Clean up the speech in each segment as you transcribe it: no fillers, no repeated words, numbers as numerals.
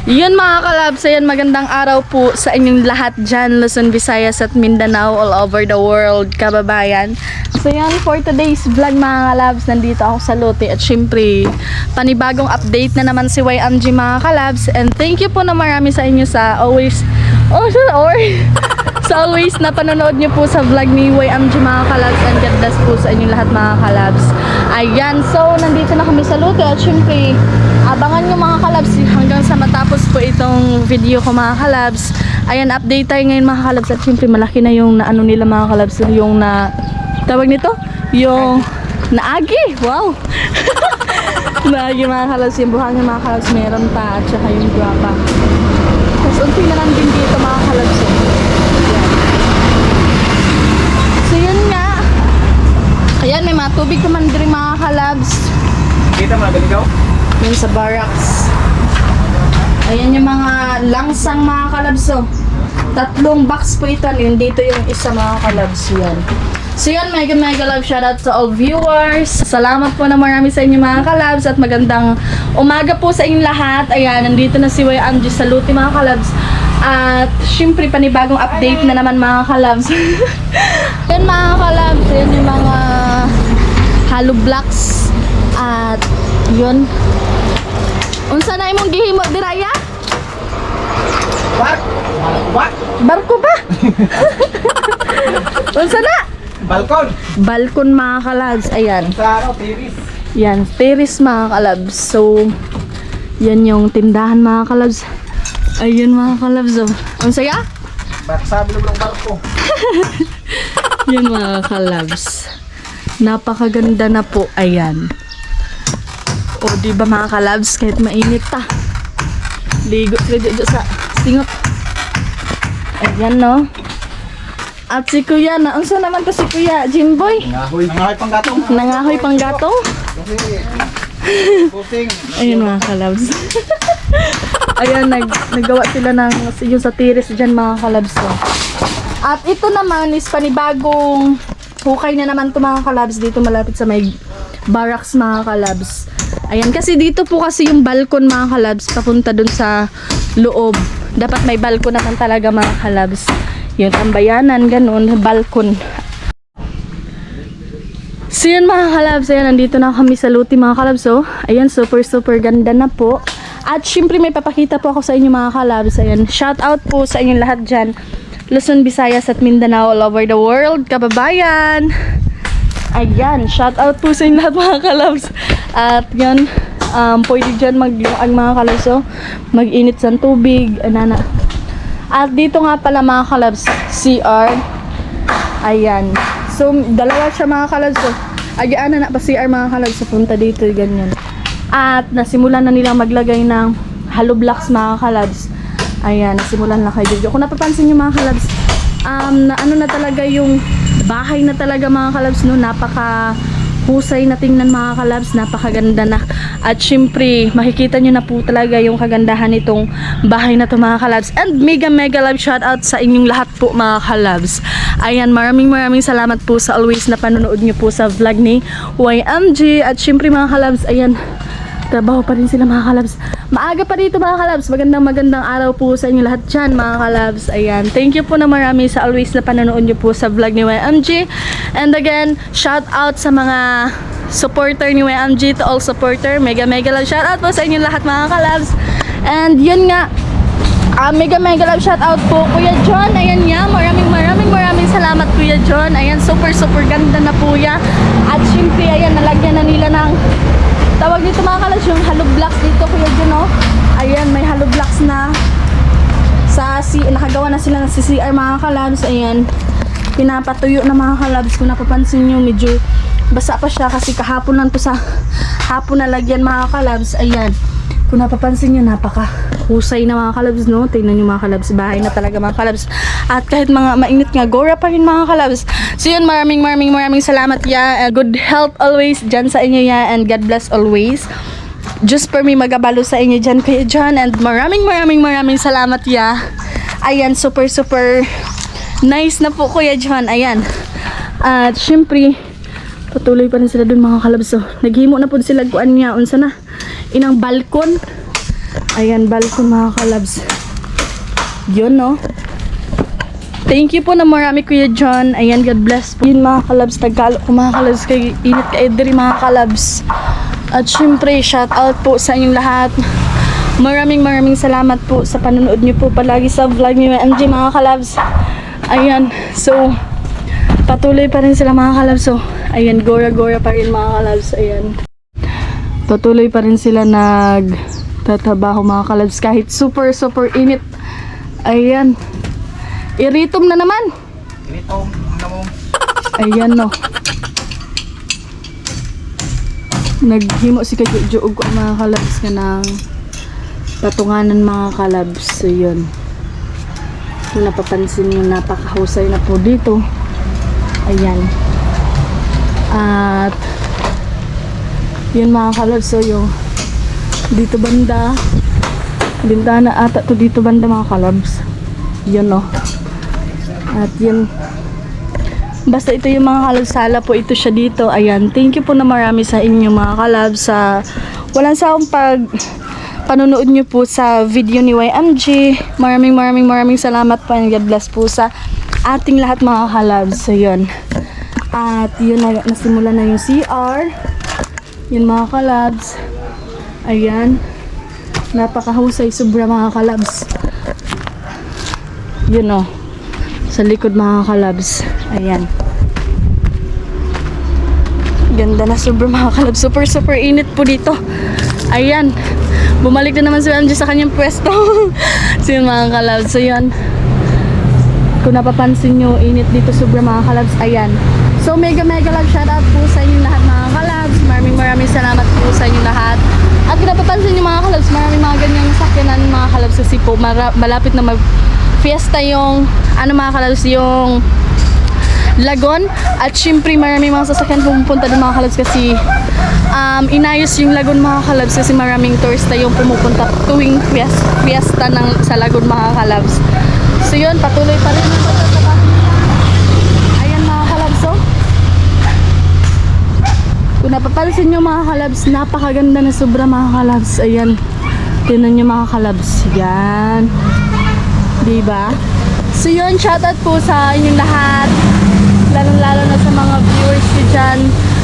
Yun mga kalabs, ayan, magandang araw po sa inyong lahat dyan, Luzon, Visayas at Mindanao, all over the world, kababayan. So yan, for today's vlog mga kalabs, nandito ako sa Lote at syempre, panibagong update na naman si YMG mga kalabs. And thank you po na marami sa inyo sa always na panonood nyo po sa vlog ni YMG mga kalabs, and God bless po sa inyong lahat mga kalabs. Ayan, so nandito na kami sa Lote at syempre, abangan nyo mga kalabs hanggang sa matapos po itong video ko mga kalabs. Ayan, update tayo ngayon mga kalabs at syempre malaki na yung naano nila mga kalabs, yung na tawag nito, yung naagi, wow. Naagi mga kalabs, yung buhangin mga kalabs meron pa at saka yung guwapa. Tapos unti na lang din dito mga kalabs. So yun nga, ayan, may mga tubig naman din mga kalabs. Kita mo na ganigaw? Yun sa barracks. Ayan yung mga langsang mga kalabs. So, 3 box po ito. Yun dito yung isa mga kalabs. Yan. So yun, mega love shoutout sa all viewers. Salamat po na marami sa inyo mga kalabs at magandang umaga po sa inyong lahat. Ayan, nandito na si YMG sa Lote mga kalabs. At syempre panibagong update na naman mga kalabs. Yan mga kalabs, yan yung mga hollow blocks. At yun, unsa na imong gihimo diraya? What? Barko ba? Unsa na? Balkon! Balkon mga kalabs, ayan. Sa ano, Tiris. Yan, terrace mga kalabs. So, yan yung tindahan mga kalabs. Ayun mga kalabs, oh. Unsa ya? Sabi ng barko. Yan mga kalabs. Napakaganda na po, ayan. O, diba mga kalabs, kahit mainit ta. Ligo sila dito sa singot. Ayan, no? At si Kuya, naunsa naman to si Kuya, Jimboy? Nangahoy pang gatong. Nangahoy pang gatong. Puting. Ayun mga kalabs. Ayan, naggawa sila ng yung sa tiris dyan mga kalabs. So. At ito naman is panibagong hukay na naman to mga kalabs dito malapit sa may barracks mga kalabs. Ayan, kasi dito po kasi yung balkon mga kalabs papunta dun sa loob. Dapat may balkon naman talaga mga kalabs. Yung tambayanan, ganun, balkon. So yun mga kalabs, ayan, nandito na kami sa Lote mga kalabs. So, ayan, super ganda na po. At syempre may papakita po ako sa inyo mga kalabs. Ayan, shout out po sa inyong lahat dyan, Luzon, Visayas at Mindanao, all over the world, kababayan. Ayan, shout out po sa inyong lahat mga kalabs. At yun, pwede dyan ang mga kalabs, so, mag-init sa tubig, anana. At dito nga pala mga kalabs, CR. Ayan. So, dalawa siya mga kalabs. So, agyaan na pa CR mga kalabs. So, punta dito, ganyan. At nasimulan na nilang maglagay ng hollow blocks mga kalabs. Ayan, nasimulan na kayo dito. Kung napapansin nyo mga kalabs, na ano na talaga yung bahay na talaga mga kalabs, no? Napaka husay na tingnan mga kalabs, napakaganda na. At syempre, makikita nyo na po talaga yung kagandahan nitong bahay na to mga kalabs. And mega love shout out sa inyong lahat po mga kalabs. Ayan, maraming salamat po sa always na panonood nyo po sa vlog ni YMG. At syempre mga kalabs, ayan, trabaho pa rin sila mga kalabs. Maaga pa dito mga kalabs. Magandang araw po sa inyo lahat dyan mga kalabs. Ayan, thank you po na marami sa always na panonood nyo po sa vlog ni YMG. And again, shout out sa mga supporter ni YMG, to all supporter. Mega love shout out po sa inyo lahat mga kalabs. And yun nga, mega love shout out po Kuya John. Ayan niya, maraming salamat Kuya John. Ayan, super ganda na po ya. At syempre, ayan, nalagyan na nila ng tawag dito mga kalabs, yung hollow blocks dito Kuya John, no? Ayan, may hollow blocks na nakagawa na sila ng CCR mga kalabs. Ayan, pinapatuyo na mga kalabs. Kung napapansin nyo, medyo basa pa siya kasi kahapon lang to sa hapon na lagyan mga kalabs. Ayan, kung napapansin nyo, napaka husay na mga kalabs, no? Tingnan nyo mga kalabs, bahay na talaga mga kalabs. At kahit mga mainit nga, gora pa rin mga kalabs. So yun, maraming salamat ya. Good health always dyan sa inyo ya, and God bless always. Just for me magabalo sa inyo dyan Kuya John. And maraming salamat ya. Ayan, super nice na po Kuya John. Ayan. At syempre, patuloy pa rin sila dun mga kalabs. So, naghimo na po sila kuan niya unsa na inang balkon. Ayan, balkon mga kalabs. Yun, no? Thank you po na marami, Kuya John. Ayan, God bless po. Yun mga kalabs, nagkalo ko mga kalabs. Kay init ka edri mga kalabs. At syempre, shout out po sa inyong lahat. Maraming salamat po sa panonood niyo po palagi sa vlog ni MJ mga kalabs. Ayan, so patuloy pa rin sila mga kalabs. So, ayan, gora pa rin mga kalabs. Ayan. Patuloy pa rin sila nagtatrabaho mga kalabs kahit super init. Ayan. Iritom na naman. Iritom. Ano mo? Ayan, no. Naghimo si Kajujo og mga kalabs ka ng patunganan mga kalabs. So, yun. Kung napapansin nyo, napakahusay na po dito. Ayan. At yun mga kalabs. So, yung dito banda, bintana ata to dito banda mga kalabs. Yun, no. At yun, basta ito yung mga kalabs, sala po ito siya dito. Ayan, thank you po na marami sa inyo mga kalabs sa walang sawang panonood nyo po sa video ni YMG. Maraming salamat po and God bless po sa ating lahat mga kalabs. So yun, at yun, nasimula na yung CR. Yun mga kalabs. Ayan, napakahusay sobra mga kalabs. Yun, o, sa likod mga kalabs. Ayan, ganda na sobra mga kalabs. Super init po dito. Ayan, bumalik na naman si MJ sa kanyang pwesto. So yun mga kalabs. So yun, kung napapansin nyo, init dito sobra mga kalabs. Ayan, so mega love shout out po sa inyong lahat mga kalabs. Maraming salamat po sa inyong lahat. At kung napapansin nyo mga kalabs, maraming mga ganyang sakyanan mga kalabs kasi po malapit na mag fiesta yung mga kalabs, yung Lagon. At syempre maraming mga sasakyan pumupunta din mga kalabs kasi inayos yung Lagon mga kalabs kasi maraming turista yung pumupunta tuwing fiesta sa Lagon mga kalabs. So yun, patuloy pa rin ang pagtatrabaho nila. Ayan mga kalabs, oh. Kung napapansin nyo mga kalabs, napakaganda na sobra mga kalabs. Ayan, tinan nyo mga kalabs. Yan, diba? So yun, shoutout po sa inyong lahat, lalo na sa mga viewers ko dyan,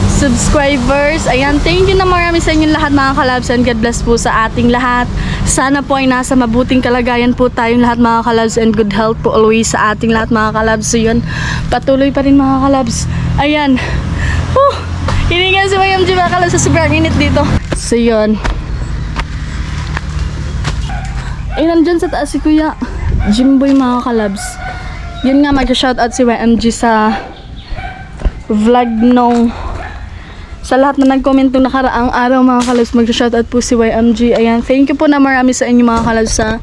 subscribers. Ayan, thank you na marami sa inyong lahat mga kalabs and God bless po sa ating lahat. Sana po ay nasa mabuting kalagayan po tayong lahat mga kalabs and good health po always sa ating lahat mga kalabs. So yun, patuloy pa rin mga kalabs. Ayan, hiningan si YMG mga kalabs sa sobrang init dito. So yun, ay nandyan sa taas si Kuya Jimboy mga kalabs. Yun nga, mag-shoutout si YMG sa vlog nung sa lahat na nag-comment nung nakaraang araw mga kalabs. Mag-shoutout po si YMG. Ayan, thank you po na marami sa inyo mga kalabs sa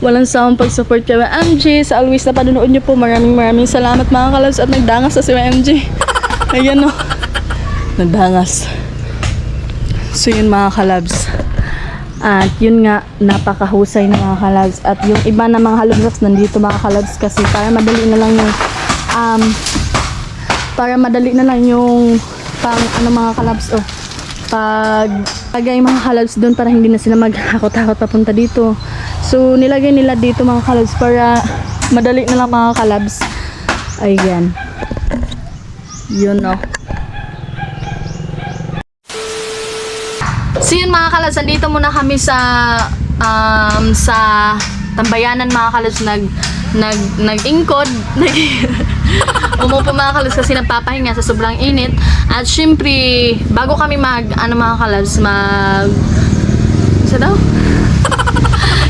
walang sawang pag-support kay YMG, sa always na panonood nyo po. Maraming salamat mga kalabs. At nagdangas sa si YMG. Ayan, no, nagdangas. So yun mga kalabs. At yun nga, napakahusay na mga kalabs. At yung iba na mga halabs nandito mga kalabs kasi para madali na lang yung pang mga kalabs, pagay mga kalabs doon para hindi na sila maghakot-hakot papunta dito. So nilagay nila dito mga kalabs para madali na lang mga kalabs. Ayan, yun, no. So yun mga kalabs, andito muna kami sa tambayanan mga kalabs. Nag-ingkod umupo mga kalabs kasi nagpapahinga sa sobrang init. At syempre bago kami mga kalabs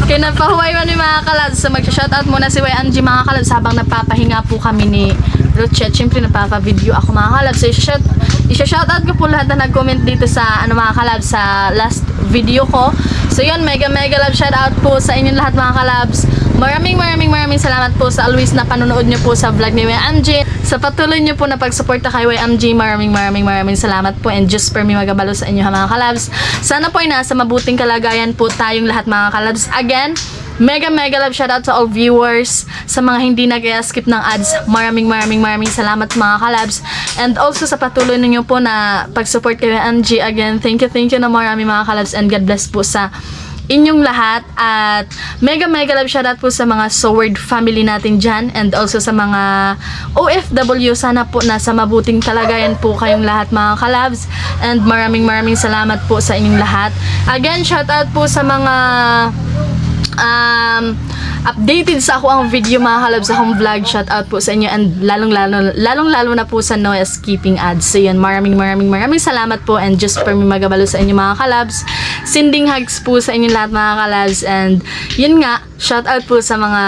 kaya napahuway man mga kalabs. So mag-shoutout muna si YMG mga kalabs habang nagpapahinga po kami ni Rochet. Syempre napapa-video ako mga kalabs. So i-shoutout ko po lahat na nag-comment dito sa mga kalabs sa last video ko. So yun, mega love shoutout po sa inyong lahat mga kalabs. Maraming salamat po sa always na panonood nyo po sa vlog ni YMG. Sa patuloy nyo po na pagsuporta kay YMG, maraming salamat po and just for me magabalo sa inyo mga kalabs. Sana po ay nasa mabuting kalagayan po tayong lahat mga kalabs. Again, mega love shoutout sa all viewers, sa mga hindi nag-skip ng ads. Maraming salamat mga kalabs. And also sa patuloy ninyo po na pag-support kay YMG. Again, thank you na marami mga kalabs and God bless po sa inyong lahat at mega love shoutout po sa mga Sword family natin dyan and also sa mga OFW. Sana po nasa mabuting kalagayan po kayong lahat mga kalabs and maraming salamat po sa inyong lahat. Again, shoutout po sa mga updated sa ako ang video mga kalabs sa akong vlog. Shout out po sa inyo and lalong lalo na po sa no skipping ads. So yun, maraming salamat po and just for me magabalo sa inyo mga kalabs. Sending hugs po sa inyo lahat mga kalabs and yun nga, shout out po sa mga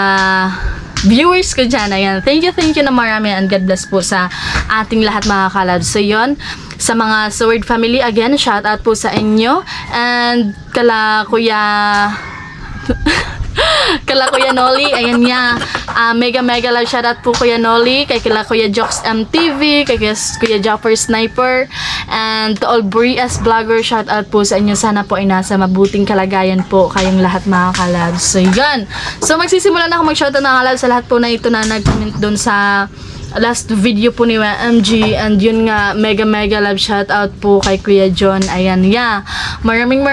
viewers ko dyan. Ayan, thank you na marami and God bless po sa ating lahat mga kalabs. So yun, sa mga Sword family, again, shout out po sa inyo and kala Kuya Noli, ayan niya. Mega love shoutout po Kuya Noli, kay Kuya Jocks MTV, kay Kuya Jopper Sniper, and to all Brias vlogger, shoutout po sa inyo. Sana po ay nasa mabuting kalagayan po kayong lahat mga kalabs. So yan. So magsisimula na ako mag-shoutout mga kalabs sa lahat po na ito na nag-comment doon sa last video po ni YMG and yun nga, mega love shoutout po kay Kuya John. Ayan, yeah. Maraming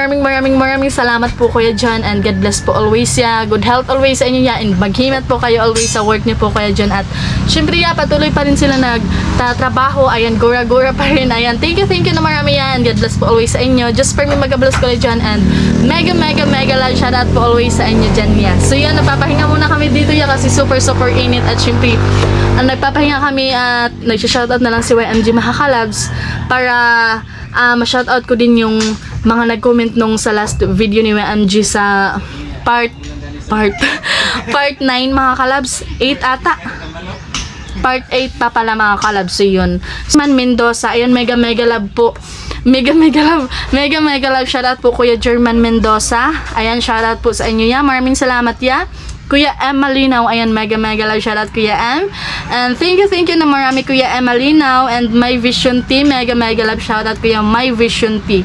salamat po Kuya John and God bless po always ya. Good health always sa inyo ya and maghimat po kayo always sa work niyo po Kuya John at syempre ya, patuloy pa rin sila nagtatrabaho. Ayan, gura pa rin. Ayan, thank you na marami yan. God bless po always sa inyo. Just for me mag-bless Kuya John and mega love shoutout po always sa inyo dyan ya. So yan, napapahinga muna kami dito ya kasi super init at syempre nagpapahinga kami at nagsha-shoutout na lang si YMG mga kalabs para ma-shoutout ko din yung mga nag-comment nung sa last video ni YMG sa part 9 mga kalabs, 8 ata. Part 8 pa pala mga kalabs. So yun. Man Mendoza, ayun, mega love po. Mega love shoutout po Kuya German Mendoza. Ayan, shoutout po sa inyo ya. Maraming salamat ya. Kuya M. Malinaw, ayan, mega love shoutout Kuya M. And thank you na marami Kuya M. Malinaw and My Vision T, mega love shoutout Kuya My Vision T.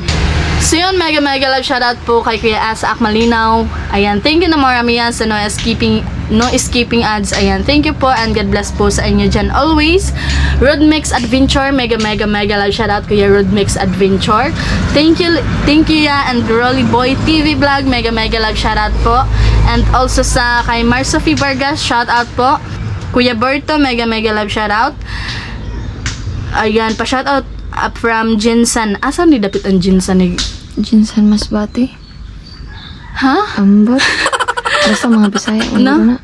So yun, mega love shoutout po kay Kuya Asak Malinaw. Ayan, thank you na marami yan sa no skipping ads. Ayan, thank you po and God bless po sa inyo dyan always. Rodmix Adventure, mega love shoutout Kuya Rodmix Adventure. Thank you ya and Rolly Boy TV Vlog, mega love shoutout po. And also sa kay Marsophie Vargas, shoutout po. Kuya Berto, mega love shoutout. Ayan, pa shoutout from Jinsan. Asan ni dapit ang Jinsan ni? Jinsan Masbate. Ha? Ambot. Basta mga Bisaya. Na?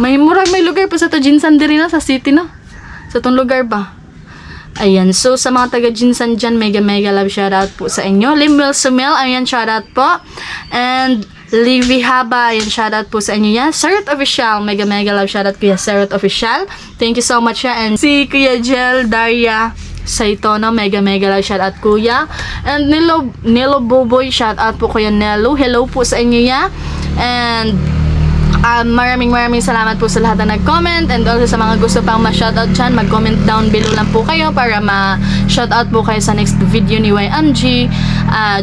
May lugar pa sa to Jinsan diri na sa city no? Sa tong lugar ba? Ayan, so sa mga taga Jinsan dyan, mega love shoutout po sa inyo. Limil Sumil, ayan, shoutout po. And Livy Haba, ayan, shoutout po sa inyo yan. Sarot Official, mega love shoutout Kuya Sarot Official. Thank you so much ya. And si Kuya Jel Daria Saitono, mega love shoutout Kuya. And Nilo Boboy, shoutout po Kuya Nelo. Hello po sa inyo ya. And maraming salamat po sa lahat na nag-comment and also sa mga gusto pang ma-shoutout dyan, mag-comment down below lang po kayo para ma-shoutout po kayo sa next video ni YMG.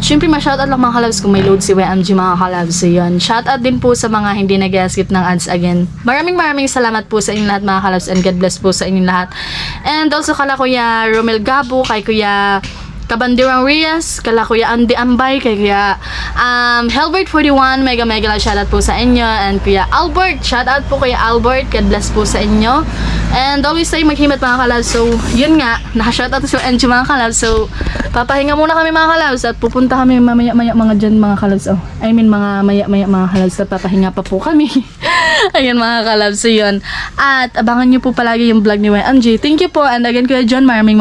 Siyempre ma-shoutout lang mga kalabs kung may load si YMG mga kalabs. So yun, shoutout din po sa mga hindi nag-skip ng ads again. Maraming salamat po sa inyong lahat mga kalabs and God bless po sa inyong lahat. And also kala Kuya Romel Gabo, kay Kuya Kabandirang Rias, kala Kuya Andy Ambay, kay Kuya Helbert 41, mega love shoutout po sa inyo. And Kuya Albert, shoutout po Kuya Albert, God bless po sa inyo. And always tayo maghimat mga kalabs. So yun nga, naka-shoutout sa NG mga kalabs. So papahinga muna kami mga kalabs at pupunta kami mamaya mga dyan mga kalabs. Oh, I mean mga maya mga kalabs at papahinga pa po kami. Ayan mga kalabs, so yun. At abangan nyo po palagi yung vlog ni YMG. Thank you po. And again Kuya John, maraming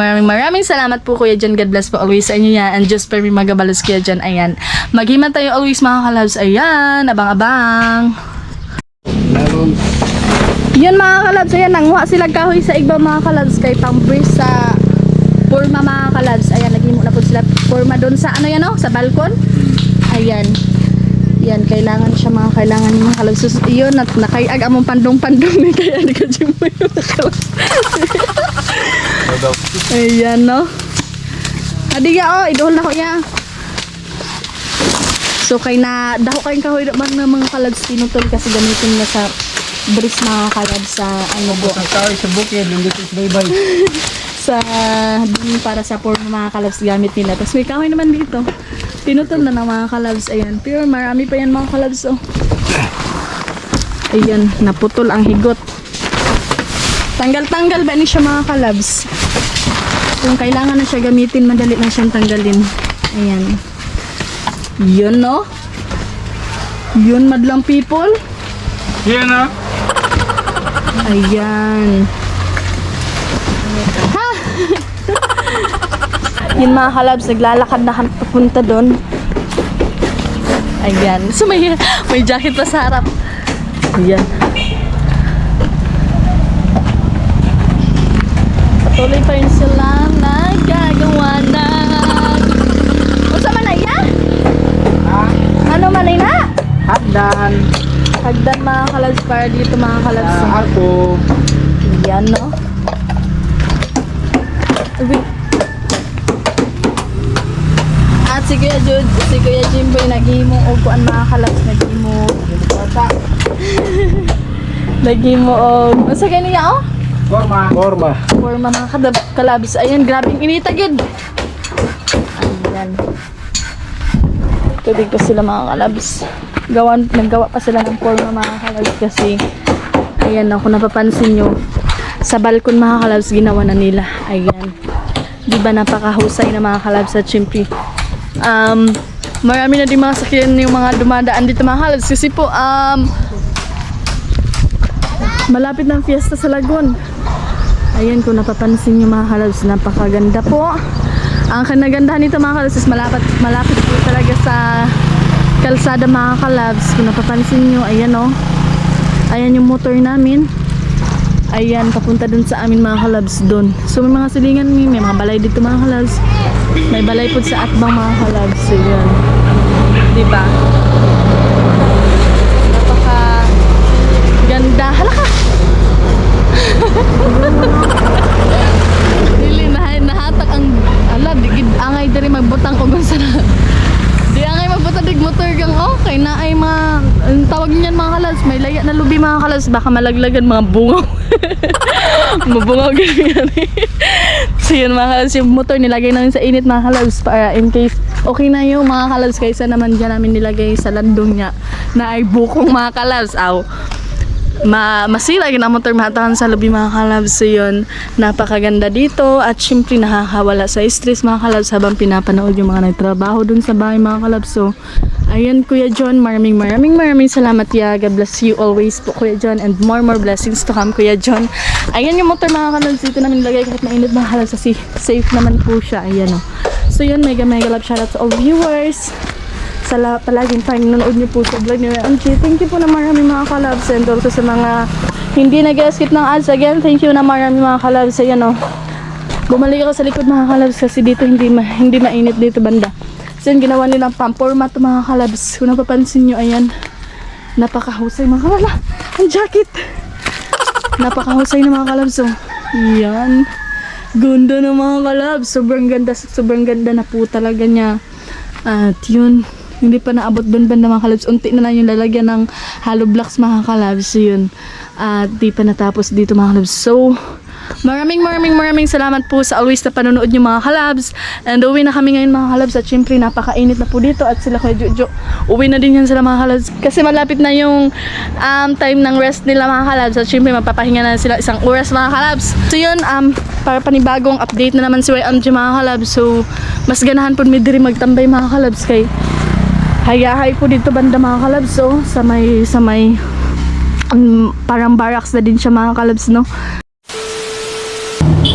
salamat po Kuya John. God bless po always sa inyo yan. And just for me magabalos Kuya John. Ayan. Maghiman tayo always mga kalabs. Ayan. Abang-abang. Yun mga kalabs. Ayan. Nanguha sila kahoy sa igba mga kalabs. Kay pang-breeze sa forma mga kalabs. Ayan. Naghimo na po sila forma doon sa ano yan o? Sa balkon. Ayan. Yan, kailangan siya mga kalabs. So, yun, nakaiag among pandong-pandong ni kaya di ka dyan mo yung kalabs. Ayan, no? Adiga, oh, idohol na ko ya. So, kay na, daho kayong kahoy naman ng mga kalabs tinutol kasi gamitin na sa bris mga kalabs sa ano po. Ang kahoy sa bukid, hindi ko baybay. Sa, dun para sa forma mga kalabs gamit nila. Tapos may kahoy naman dito. Pinutol na ng mga kalabs. Ayan. Pero marami pa yan mga kalabs. Oh. Ayan. Naputol ang higot. Tanggal-tanggal ba ni siya mga kalabs? Kung kailangan na siya gamitin, madali na siyang tanggalin. Ayan. Yun, no? Yun, madlang people. Yan na. Ayan. Ha! Yun mga kalabs, naglalakad na papunta doon. Ayan. So may jacket pa sa harap. Ayan. Patuloy pa rin silang nagagawa na. O sa manaya? Ano manay na? Hagdan. Hagdan mga kalabs para dito mga kalabs. Arko. Yan, no? At si Kuya Jude, si Kuya Jimboy, nag-himo o kuan mga kalabs, nag-himo. Nag-himo o... Masa kayo niya, oh? Forma. Forma. For mga kalabs. Ayan, grabing initagid. Ayan. Tubig pa sila mga kalabs. Naggawa pa sila ng forma mga kalabs kasi ayan na, kung napapansin nyo sa balkon mga kalabs, ginawa na nila. Ayan. Diba napakahusay na mga kalabs at syempre marami na din mga sakyan yung mga dumadaan dito mga kalabs kasi po malapit ng fiesta sa Lagun. Ayan, kung napapansin nyo mga kalabs, napakaganda po. Ang kanagandahan nito mga kalabs is malapit po talaga sa kalsada mga kalabs. Kung napapansin nyo, ayan o. Ayan yung motor namin. Ayan, papunta dun sa amin mga kalabs dun. So may mga silingan, may mga balay dito mga kalabs. May balay po sa atbang mga kalabs. So yun. Diba? Napaka ganda. Halaka! Dili, nahatak ang digid angay dari magbutang ko gunsa na. Di angay magbutang dig motor gang okay na ay ang tawag niyan mga kalabs, may laya na lubi mga kalabs, baka malaglagan mga bungaw. Mabungaw ganyan. So yun mga kalabs, yung motor nilagay namin sa init mga kalabs para in case okay na yung mga kalabs, kaysa naman dyan namin nilagay sa landong niya na ay bukong mga kalabs. Aw, masira yun ang motor, mahatakan sa lobby mga kalabs. So yun, napakaganda dito at syempre nakakawala sa stress mga kalabs habang pinapanood yung mga nagtrabaho dun sa bahay mga kalabs. So ayan Kuya John, maraming salamat ya. God bless you always po Kuya John, and more blessings to come Kuya John. Ayan yung motor mga kalabs, dito namin nilagay kahit mainit mga kalabs kasi safe naman po siya. Ayan o. So yun, mega love shoutout to all viewers. Palaging nanonood niyo po sa vlog ni MG. Thank you po na marami mga kalabs, and also sa mga hindi nag-skip ng ads, again thank you na marami mga kalabs. Ayan o, bumalik ako sa likod mga kalabs kasi dito hindi mainit dito banda. So yun, ginawa nilang pamporma to mga kalabs. Kung napapansin nyo, ayan, napakahusay mga kalabs. Ang jacket, napakahusay na mga kalabs. So yan, ganda na mga kalabs, sobrang ganda na po talaga niya. At yun, hindi pa naabot doon banda mga kalabs, unti na lang yung lalagyan ng hollow blocks mga kalabs. So yun, at di pa natapos dito mga kalabs. So maraming salamat po sa always na panonood nyo mga kalabs. And uwi na kami ngayon mga kalabs, at syempre napakainit na po dito, at sila Kuya Jojo uwi na din yan sila mga kalabs kasi malapit na yung time ng rest nila mga kalabs, at syempre mapapahinga na sila isang oras mga kalabs. So yun, para panibagong update na naman si YMG mga kalabs. So mas ganahan po mi diri magtambay mga kalabs kay hayahay po dito banda mga kalabs. So sa may parang barracks na din siya mga kalabs, no?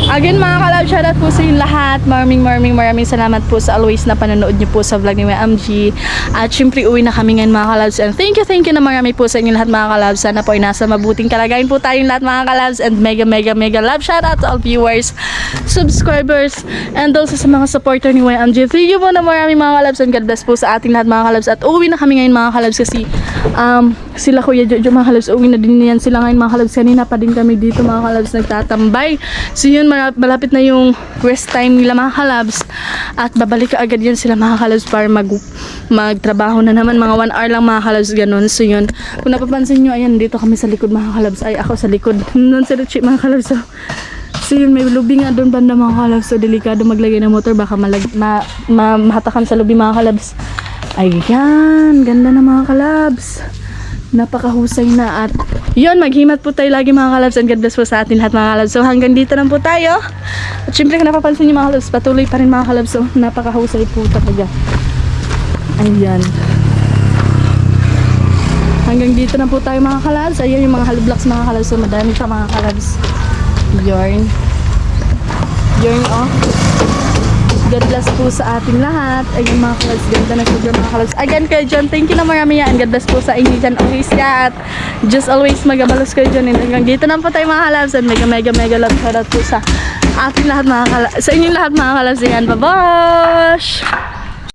Again mga kalabs, shoutout po sa inyo lahat. Maraming salamat po sa always na panonood niyo po sa vlog ni MG. At syempre uwi na kami ngayon mga kalabs, and thank you na marami po sa inyo lahat mga kalabs. Sana po ay nasa mabuting kalagayan po tayong lahat mga kalabs, and mega love shoutout to all viewers, subscribers, and also sa mga supporter ni YMG. Thank you po na marami mga kalabs, and God bless po sa ating lahat mga kalabs. At uwi na kami ngayon mga kalabs kasi sila Kuya Jojo mga kalabs, uwi na din yan sila ngayon mga kalabs. Kanina pa din kami dito mga kalabs nagtatambay. So yun, malapit na yung rest time nila mga kalabs, at babalik agad yan sila mga kalabs para magtrabaho na naman, mga 1 hour lang mga kalabs, ganun. So yun, kung napapansin nyo, ayan, dito kami sa likod mga kalabs, ay ako sa likod nun si Richie mga kalabs. So yun, may lubi nga doon banda mga kalabs. So delikado maglagay ng motor, baka mahatakan sa lubi mga kalabs. Ayan, ganda na mga kalabs. Napakahusay na at yun, maghimat po tayo lagi mga kalabs and God bless po sa atin lahat mga kalabs. So hanggang dito lang po tayo. At syempre kung napapansin niyo mga kalabs, patuloy pa rin mga kalabs. So napakahusay po talaga. Ayan. Hanggang dito na po tayo mga kalabs. Ayan yung mga hollow blocks mga kalabs. So madami pa mga kalabs. Yarn. Yarn oh. God bless po sa ating lahat. Ayun mga kalabs, ganda na siguro mga kalabs. Again kayo dyan, thank you na marami yan. God bless po sa inyo dyan. Always ka at just always magabalos kayo dyan. And hanggang dito na po tayo mga kalabs. And mega love shoutout po sa ating lahat mga kalabs. Sa inyong lahat mga kalabs. Ayan, babash!